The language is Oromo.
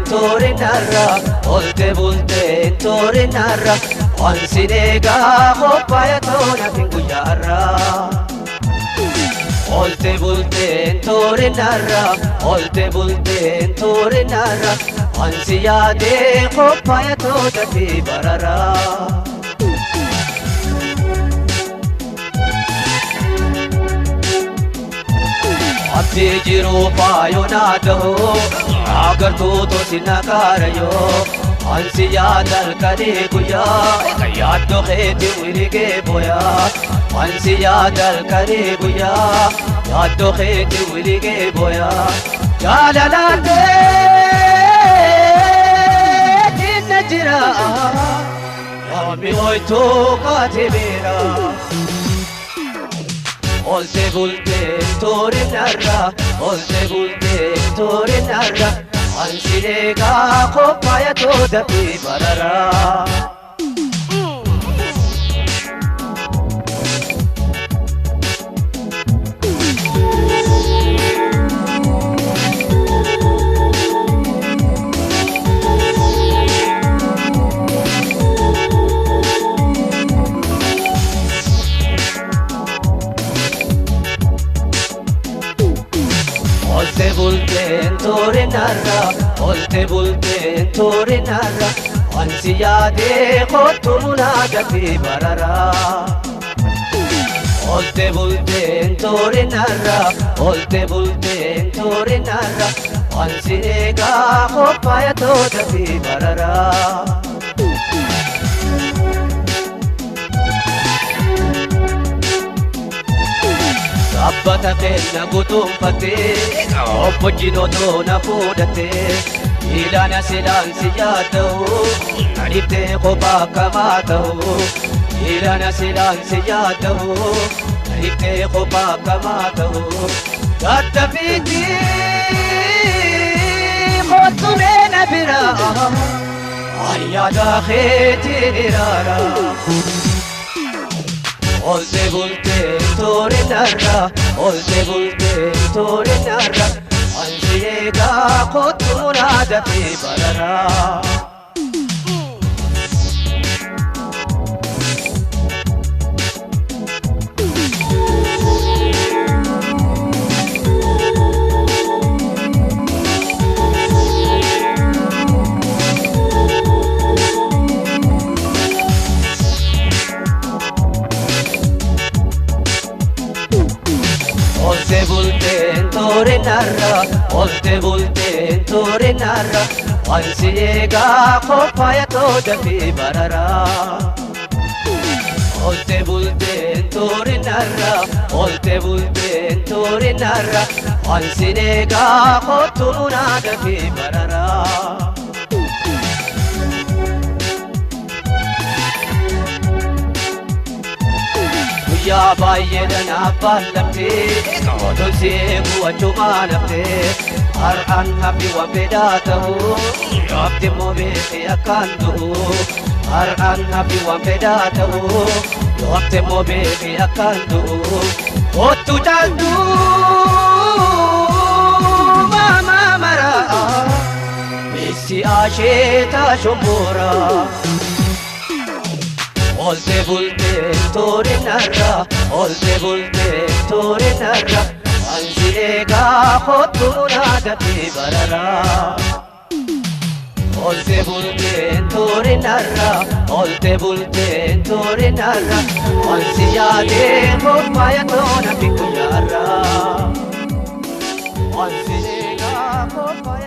tore narra, olte tore narra, onsinega kopaya tona finguyarra. Olte tore narra, tore narra, ansiyade kopaya tona fi barara. Abdi jiru payo nadaho, agar tu to sinakarayo. Ansi yaadal kare guya, yaad to kheti wirige boya. Ansi yaadal kare guya, yaad to kheti wirige boya. Jalalate din jira, yami hoy to kaate mera. Olte tore narra, tore narra, ansirega kopaya toda fi barara. Tore narra, tore narra, ansiyade khotumuna gati barara. Olte tore narra, tore narra, ansirega kopaya toda fi barara. Abbata kenna gutumpate, obbojjino toona fuudhate. Ilaana silaansi yaada'u, nadhibde kophaa kamaa ta'u. Ilaana silaansi yaada'u, nadhibde kophaa kamaa ta'u. Daddafiitti kottu meena biraa, ayyaada keetiin iraara. Olte tore narra, tore narra, ansiyega khotumuna gati barara. Tore narra, tore narra, ansiyega kopaya toda fi barara. Olte tore narra, tore narra, ansiyega khotumuna gati barara. Ya baay'eedhaan abbaan lamtee, otoo seequu achumaa naftee. Har'aan hafi waan fedhaa ta'u, yoofti immoo beekee akkaan du'u. Har'aan hafi waan fedhaa ta'u, yoofti immoo beekee akkaan du'u. Kottu caaltuu maamaa maraa, beessi asheetaa shomboraa. Olte tore narra, tore narra, ansirega khotumuna gati barara. Olte tore narra, tore narra, ansiyade kopaya tona fi guyarra. Ansirega kopaya